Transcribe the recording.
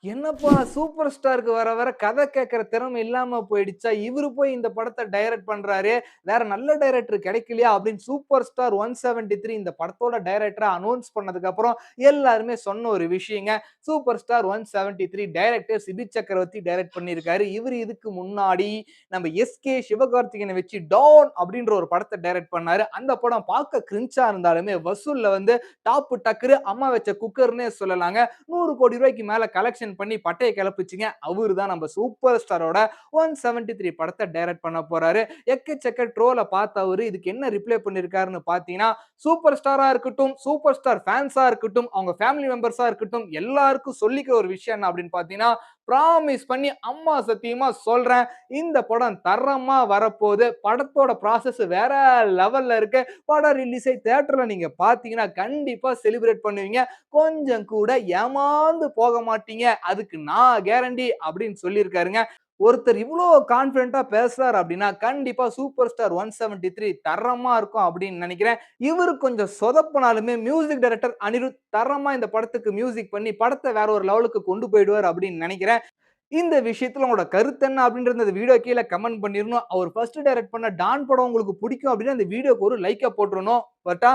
என்னப்பா சூப்பர் ஸ்டாருக்கு வர வர கதை கேட்கிற திறமை இல்லாம போயிடுச்சா? இவரு போய் இந்த படத்த டைரக்ட் பண்றாரே! வேற நல்ல டைரக்டர் கிடைக்கலையா? அப்படின்னு சூப்பர் ஸ்டார் 173 இந்த படத்தோட டைரக்டரா அனவுன்ஸ் பண்ணதுக்கப்புறம் எல்லாருமே சொன்ன ஒரு விஷயங்க. சூப்பர் ஸ்டார் 173 டைரக்டர் சிபி சக்கரவர்த்தி டைரக்ட் பண்ணியிருக்காரு. இவரு இதுக்கு முன்னாடி நம்ம எஸ்.கே. சிவகார்த்திகேயன வச்சு டான் அப்படின்ற ஒரு படத்த டைரக்ட் பண்ணாரு. அந்த படம் பார்க்க கிரின்ஞ்சா இருந்தாலுமே வசூல்ல வந்து டாப்பு டக்கரு அம்மா வச்ச குக்கர்ன்னே சொல்லலாங்க. 100 கோடி ரூபாய்க்கு மேல கலெக்ஷன் பண்ணி பட்டைய கிளப்பிச்சுங்க. அவரு தான் நம்ம சூப்பர் ஸ்டாரோட 173 படத்த டைரக்ட் பண்ண போறாரு. எக்கச்சக்க ட்ரோல பார்த்த அவரு இதுக்கு என்ன ரிப்ளை பண்ணியிருக்காருன்னு பார்த்தீங்கன்னா, சூப்பர் ஸ்டாரா இருக்கட்டும், சூப்பர் ஸ்டார் ஃபேன்ஸா இருக்கட்டும், அவங்க ஃபேமிலி மெம்பர்ஸா இருக்கட்டும், எல்லாருக்கும் சொல்லிக்கிற ஒரு விஷயம் என்ன அப்படின்னு பார்த்தீங்கன்னா, ப்ராமிஸ் பண்ணி அம்மா சத்தியமா சொல்றேன். இந்த படம் தரமா வரப்போது. படத்தோட ப்ராசஸ் வேற லெவல்ல இருக்கு. படம் ரிலீஸ் ஆயி தியேட்டர்ல நீங்க பார்த்தீங்கன்னா, கண்டிப்பா செலிப்ரேட் பண்ணுவீங்க. கொஞ்சம் கூட ஏமாந்து போக மாட்டீங்க. அதுக்கு நான் கேரண்டி அப்படின்னு சொல்லியிருக்காருங்க. ஒருத்தர் இவ்ளோ கான்ஃபிடென்ட்டா பேசுறாரு அப்படின்னா, கண்டிப்பா சூப்பர் ஸ்டார் 173 தரமா இருக்கும் அப்படின்னு நெனைக்கிறேன். இவரு கொஞ்சம் சொதப்புனாலுமே மியூசிக் டைரக்டர் அனிருத் தரமா இந்த படத்துக்கு மியூசிக் பண்ணி படத்த வேற ஒரு லெவலுக்கு கொண்டு போயிடுவார் அப்படின்னு நெனைக்கிறேன். இந்த விஷயத்துல உங்களோட கருத்து என்ன அப்படின்றத இந்த வீடியோ கீழ கமெண்ட் பண்ணிரணும். அவர் ஃபர்ஸ்ட் டைரக்ட் பண்ண டான் படம் உங்களுக்கு பிடிக்கும் அப்படின்னா, இந்த வீடியோக்கு ஒரு லைக்க போட்டுறணும். வரட்டா?